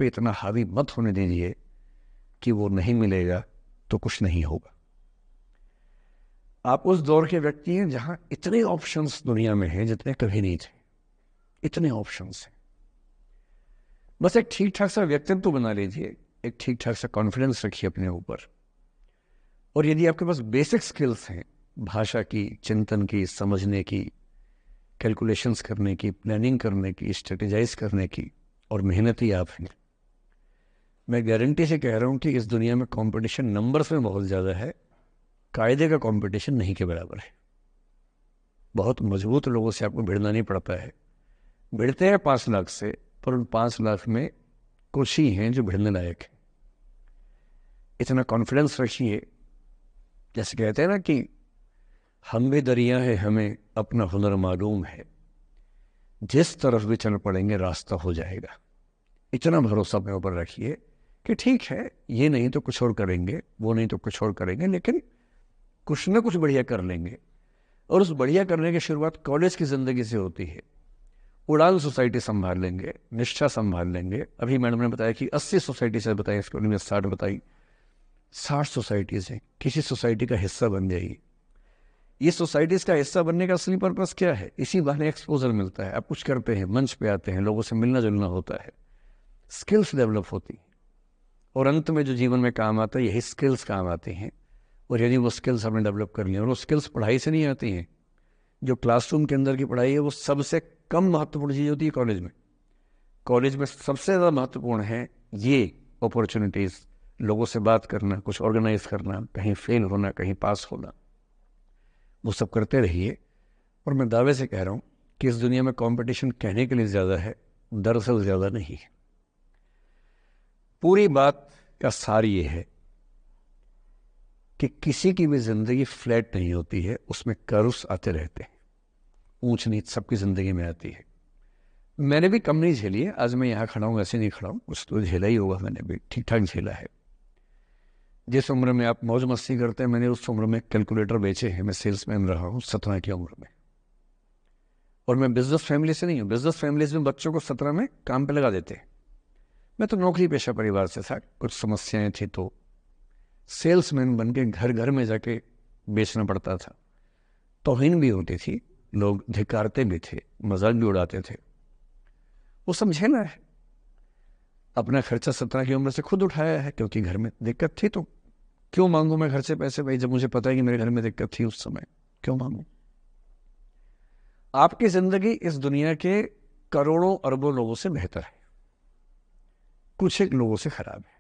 पे इतना हावी मत होने दीजिए कि वो नहीं मिलेगा तो कुछ नहीं होगा। आप उस दौर के व्यक्ति हैं जहां इतने ऑप्शंस दुनिया में हैं जितने कभी नहीं थे। इतने ऑप्शंस हैं। बस एक ठीक ठाक सा व्यक्तित्व बना लीजिए, एक ठीक ठाक सा कॉन्फिडेंस रखिए अपने ऊपर, और यदि आपके पास बेसिक स्किल्स हैं भाषा की, चिंतन की, समझने की, कैलकुलेशंस करने की, प्लानिंग करने की, स्ट्रेटेजाइज करने की, और मेहनती आप हैं, मैं गारंटी से कह रहा हूं कि इस दुनिया में कंपटीशन नंबर्स में बहुत ज़्यादा है, कायदे का कंपटीशन नहीं के बराबर है। बहुत मजबूत लोगों से आपको भिड़ना नहीं पड़ता है। भिड़ते हैं 5 लाख से, पर उन 5 लाख में कुछ ही हैं जो भिड़ने लायक हैं। इतना कॉन्फिडेंस रखिए। जैसे कहते हैं ना कि हम भी दरिया है, हमें अपना हुनर मालूम है, जिस तरफ भी चल पड़ेंगे रास्ता हो जाएगा। इतना भरोसा अपने ऊपर रखिए कि ठीक है, ये नहीं तो कुछ और करेंगे, वो नहीं तो कुछ और करेंगे, लेकिन कुछ ना कुछ बढ़िया कर लेंगे। और उस बढ़िया करने की शुरुआत कॉलेज की ज़िंदगी से होती है। उड़ान सोसाइटी संभाल लेंगे, निष्ठा संभाल लेंगे। अभी मैडम ने बताया कि 80 सोसाइटी से बताई, इसको उन्होंने 60 बताई। 60 सोसाइटीज़ हैं, किसी सोसाइटी का हिस्सा बन जाइए। ये सोसाइटीज़ का हिस्सा बनने का असली पर्पस क्या है? इसी बहाने एक्सपोजर मिलता है, आप कुछ करते हैं, मंच पे आते हैं, लोगों से मिलना जुलना होता है, स्किल्स डेवलप होती हैं, और अंत में जो जीवन में काम आता है यही स्किल्स काम आते हैं। और यदि वो स्किल्स हमने डेवलप कर लिया, और वो स्किल्स पढ़ाई से नहीं आती हैं। जो क्लासरूम के अंदर की पढ़ाई है वो सबसे कम महत्वपूर्ण चीज़ होती है कॉलेज में। कॉलेज में सबसे ज़्यादा महत्वपूर्ण है ये अपॉर्चुनिटीज़, लोगों से बात करना, कुछ ऑर्गेनाइज करना, कहीं फेल होना, कहीं पास होना, वो सब करते रहिए। और मैं दावे से कह रहा हूँ कि इस दुनिया में कंपटीशन कहने के लिए ज़्यादा है, दरअसल ज़्यादा नहीं है। पूरी बात का सार ये है कि किसी की भी ज़िंदगी फ्लैट नहीं होती है, उसमें कर्व्स आते रहते हैं, ऊंच नीच सबकी ज़िंदगी में आती है। मैंने भी कम नहीं झेली है। आज मैं यहाँ खड़ा हूँ, ऐसे नहीं खड़ा हूँ, कुछ तो झेला ही होगा, मैंने भी ठीक ठाक झेला है। जिस उम्र में आप मौज मस्ती करते हैं, मैंने उस उम्र में कैलकुलेटर बेचे हैं। मैं सेल्समैन रहा हूँ 17 की उम्र में। और मैं बिजनेस फैमिली से नहीं हूँ। बिजनेस फैमिलीज में बच्चों को 17 में काम पे लगा देते हैं। मैं तो नौकरी पेशा परिवार से था, कुछ समस्याएं थी तो सेल्समैन बन के घर घर में जाके बेचना पड़ता था। तौहीन भी होती थी, लोग धिक्कारते भी थे, मजाक भी उड़ाते थे। वो समझे ना है। अपना खर्चा 17 की उम्र से खुद उठाया है, क्योंकि घर में दिक्कत थी। तो क्यों मांगू मैं घर से पैसे भाई, जब मुझे पता है कि मेरे घर में दिक्कत थी उस समय, क्यों मांगू? आपकी जिंदगी इस दुनिया के करोड़ों अरबों लोगों से बेहतर है, कुछ एक लोगों से खराब है।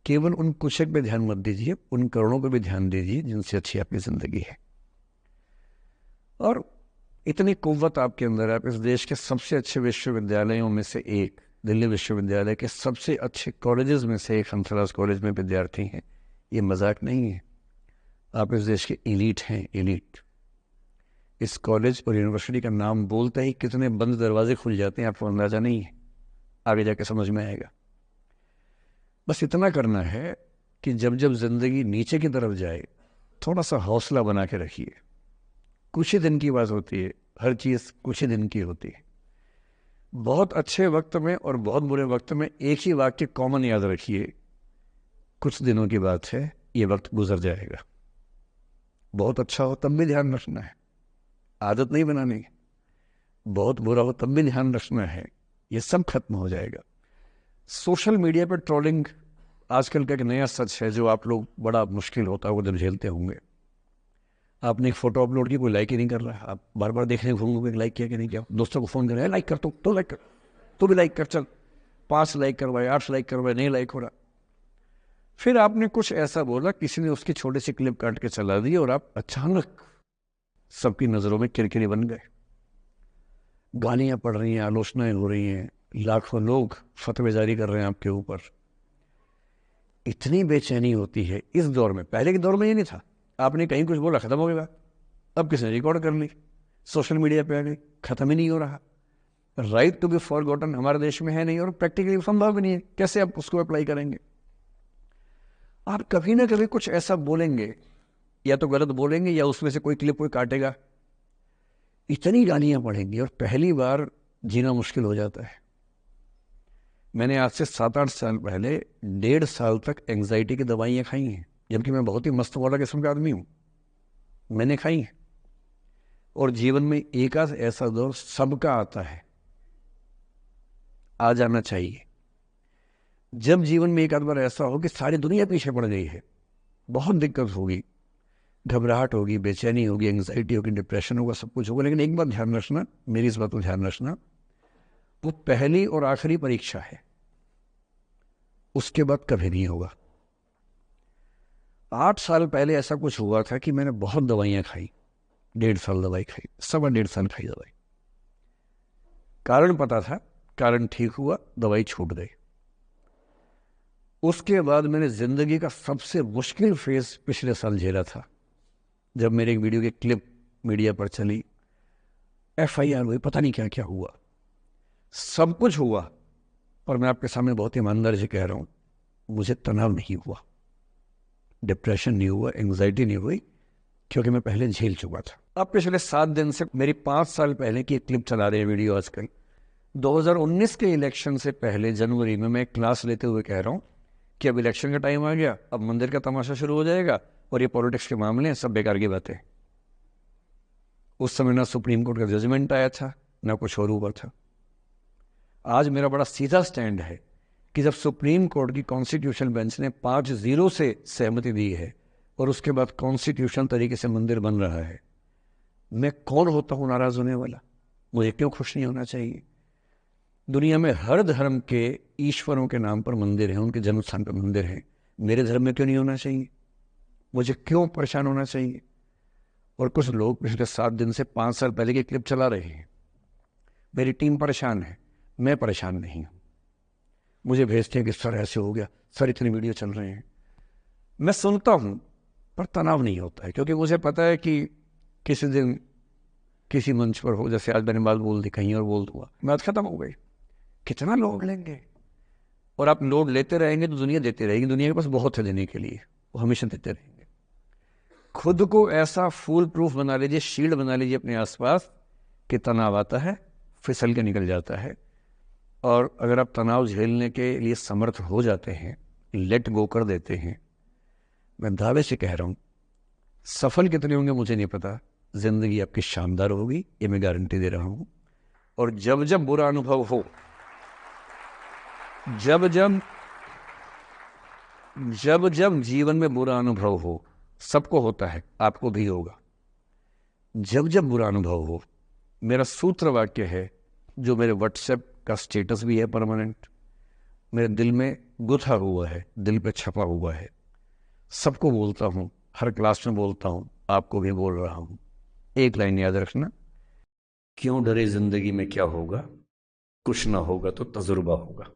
केवल उन कुछ एक पे ध्यान मत दीजिए, उन करोड़ों पे भी ध्यान दीजिए जिनसे अच्छी आपकी जिंदगी है। और इतनी कुव्वत आपके अंदर है, आप इस देश के सबसे अच्छे विश्वविद्यालयों में से एक, दिल्ली विश्वविद्यालय के सबसे अच्छे कॉलेजेस में से एक, हंसराज कॉलेज में विद्यार्थी हैं। ये मजाक नहीं है। आप इस देश के एलीट हैं, एलीट। इस कॉलेज और यूनिवर्सिटी का नाम बोलते ही कितने बंद दरवाजे खुल जाते हैं, आपको अंदाजा नहीं है। आगे जाके समझ में आएगा। बस इतना करना है कि जब जब जिंदगी नीचे की तरफ जाए, थोड़ा सा हौसला बना के रखिए। कुछ ही दिन की बात होती है, हर चीज़ कुछ ही दिन की होती है। बहुत अच्छे वक्त में और बहुत बुरे वक्त में एक ही वाक्य कॉमन याद रखिए, कुछ दिनों की बात है, ये वक्त गुजर जाएगा। बहुत अच्छा हो तब भी ध्यान रखना है, आदत नहीं बनानी है। बहुत बुरा हो तब भी ध्यान रखना है, ये सब खत्म हो जाएगा। सोशल मीडिया पर ट्रोलिंग आजकल का एक नया सच है, जो आप लोग बड़ा मुश्किल होता है वो जब झेलते होंगे। आपने एक फोटो अपलोड की, कोई लाइक ही नहीं कर रहा है, आप बार बार देखने घूमोगे लाइक किया कि नहीं किया। दोस्तों को फोन करें, लाइक कर, तो लाइक कर, तो भी लाइक कर, चल 5 लाइक करवाए, 8 लाइक करवाए, नहीं लाइक हो रहा। फिर आपने कुछ ऐसा बोला, किसी ने उसकी छोटी सी क्लिप काट के चला दी, और आप अचानक सबकी नजरों में किरकिरी बन गए। गालियां पड़ रही हैं, आलोचनाएं हो रही हैं, लाखों लोग फतवे जारी कर रहे हैं आपके ऊपर। इतनी बेचैनी होती है इस दौर में। पहले के दौर में ये नहीं था, आपने कहीं कुछ बोला खत्म हो गया। अब किसने रिकॉर्ड कर ली, सोशल मीडिया पे आ गई, खत्म ही नहीं हो रहा। राइट टू बी फॉरगॉटन हमारे देश में है नहीं, और प्रैक्टिकली संभव भी नहीं है। कैसे आप उसको अप्लाई करेंगे? आप कभी ना कभी कुछ ऐसा बोलेंगे, या तो गलत बोलेंगे या उसमें से कोई क्लिप कोई काटेगा। इतनी गालियां पड़ेंगी और पहली बार जीना मुश्किल हो जाता है। मैंने आज से 7-8 साल पहले 1.5 साल तक एंग्जाइटी की दवाइयाँ खाई हैं, जबकि मैं बहुत ही मस्त वाला किस्म का आदमी हूँ, मैंने खाई हैं। और जीवन में एक आध ऐसा दौर सबका आता है, आ जाना चाहिए। जब जीवन में एक आध बार ऐसा हो कि सारी दुनिया पीछे पड़ गई है, बहुत दिक्कत होगी, घबराहट होगी, बेचैनी होगी, एंग्जाइटी होगी, डिप्रेशन होगा, सब कुछ होगा, लेकिन एक बात ध्यान रखना, मेरी इस बात को ध्यान रखना, वो पहली और आखिरी परीक्षा है, उसके बाद कभी नहीं होगा। 8 साल पहले ऐसा कुछ हुआ था कि मैंने बहुत दवाइयाँ खाई, 1.5 साल दवाई खाई, 1.5 साल खाई दवाई। कारण पता था, कारण ठीक हुआ, दवाई छूट गई। उसके बाद मैंने जिंदगी का सबसे मुश्किल फेज पिछले साल झेला था, जब मेरे एक वीडियो की क्लिप मीडिया पर चली, FIR हुई, पता नहीं क्या क्या हुआ, सब कुछ हुआ, और मैं आपके सामने बहुत ईमानदारी से कह रहा हूं, मुझे तनाव नहीं हुआ, डिप्रेशन नहीं हुआ, एंग्जाइटी नहीं हुई, क्योंकि मैं पहले झेल चुका था। अब पिछले 7 दिन से मेरी 5 साल पहले की एक क्लिप चला रहे हैं वीडियो आजकल। 2019 के इलेक्शन से पहले जनवरी में मैं क्लास लेते हुए कह रहा हूं कि अब इलेक्शन का टाइम आ गया, अब मंदिर का तमाशा शुरू हो जाएगा, और ये पॉलिटिक्स के मामले हैं, सब बेकार की बातें। उस समय ना सुप्रीम कोर्ट का जजमेंट आया था, ना कुछ और हुआ था। आज मेरा बड़ा सीधा स्टैंड है कि जब सुप्रीम कोर्ट की कॉन्स्टिट्यूशन बेंच ने 5-0 से सहमति दी है और उसके बाद कॉन्स्टिट्यूशन तरीके से मंदिर बन रहा है, मैं कौन होता हूं नाराज होने वाला? मुझे क्यों खुश नहीं होना चाहिए? दुनिया में हर धर्म के ईश्वरों के नाम पर मंदिर हैं, उनके जन्म स्थान पर मंदिर हैं, मेरे धर्म में क्यों नहीं होना चाहिए? मुझे क्यों परेशान होना चाहिए? और कुछ लोग पिछले 7 दिन से 5 साल पहले की क्लिप चला रहे हैं। मेरी टीम परेशान है, मैं परेशान नहीं हूं। मुझे भेजते हैं कि सर ऐसे हो गया, सर इतने वीडियो चल रहे हैं, मैं सुनता हूं, पर तनाव नहीं होता है, क्योंकि मुझे पता है कि किसी दिन किसी मंच पर हो, जैसे आज मैंने बात बोल दी, कहीं और बोल दूंगा, बात खत्म हो गई। कितना लोड लेंगे? और आप लोड लेते रहेंगे तो दुनिया देती रहेगी, दुनिया के पास बहुत है देने के लिए, वो हमेशा देते रहेंगे। खुद को ऐसा फूल प्रूफ बना लीजिए, शील्ड बना लीजिए अपने आसपास, कि तनाव आता है फिसल के निकल जाता है। और अगर आप तनाव झेलने के लिए समर्थ हो जाते हैं, लेट गो कर देते हैं, मैं दावे से कह रहा हूं, सफल कितने होंगे मुझे नहीं पता, जिंदगी आपकी शानदार होगी, ये मैं गारंटी दे रहा हूं। और जब जब बुरा अनुभव हो, जब जब जीवन में बुरा अनुभव हो, सबको होता है, आपको भी होगा, जब जब बुरा अनुभव हो, मेरा सूत्र वाक्य है, जो मेरे व्हाट्सएप का स्टेटस भी है परमानेंट, मेरे दिल में गुथा हुआ है, दिल पे छपा हुआ है, सबको बोलता हूं, हर क्लास में बोलता हूं, आपको भी बोल रहा हूं, एक लाइन याद रखना, क्यों डरे जिंदगी में क्या होगा, कुछ ना होगा तो तजुर्बा होगा,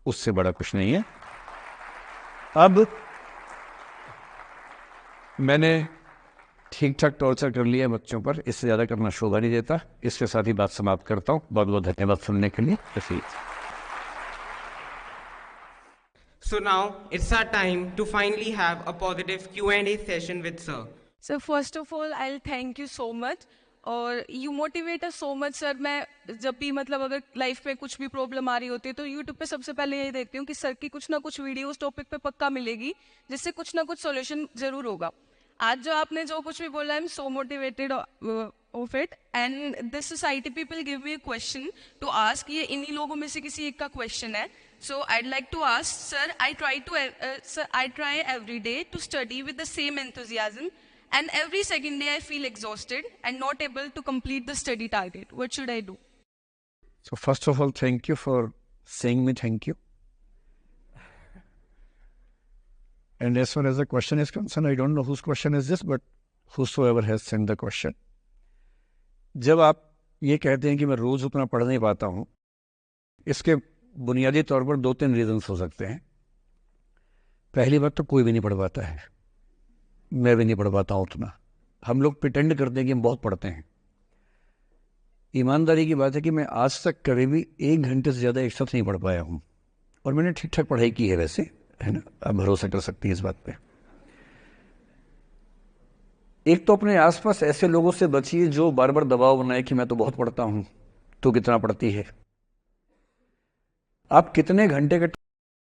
उससे बड़ा कुछ नहीं है। अब मैंने ठीक ठाक टॉर्चर कर लिया बच्चों पर, इससे ज़्यादा करना शोभा नहीं देता। इसके साथ ही बात समाप्त करता हूँ। बहुत बहुत धन्यवाद सुनने के लिए। So now it's our time to finally have a positive Q&A session with sir. So first of all, I'll thank you so much. और you motivate us so much, sir. मैं जब भी मतलब अगर लाइफ में कुछ भी प्रॉब्लम आ रही होती है तो यूट्यूब पे सबसे पहले यही देखती हूँ कि सर की कुछ ना कुछ वीडियो उस टॉपिक पे पक्का मिलेगी, जिससे कुछ ना कुछ सॉल्यूशन जरूर होगा। आज जो आपने जो कुछ भी बोला, I am so motivated of it. And this society people give me question to ask, ये इन्हीं लोगों में से किसी एक का क्वेश्चन है। So I'd like to ask sir, I try every day to study with the same enthusiasm, and every second day I feel exhausted and not able to complete the study target. What should I do? So first of all, thank you for saying me thank you. And as far as the question is concerned, I don't know whose question is this, but whosoever has sent the question. जब आप ये कहते हैं कि मैं रोज उतना पढ़ नहीं पाता हूँ, इसके बुनियादी तौर पर 2-3 रीजंस हो सकते हैं। पहली बात तो कोई भी नहीं पढ़ पाता है, मैं भी नहीं पढ़ पाता हूँ उतना। हम लोग प्रिटेंड करते हैं कि हम बहुत पढ़ते हैं। ईमानदारी की बात है कि मैं आज तक कभी भी 1 घंटे से ज़्यादा एक साथ नहीं पढ़ पाया हूँ, और मैंने ठीक ठाक पढ़ाई की है वैसे, है ना, आप भरोसा कर सकती हैं इस बात पे। एक तो अपने आसपास ऐसे लोगों से बचिए जो बार बार दबाव बनाए कि मैं तो बहुत पढ़ता हूँ, तू कितना पढ़ती है। आप कितने घंटे का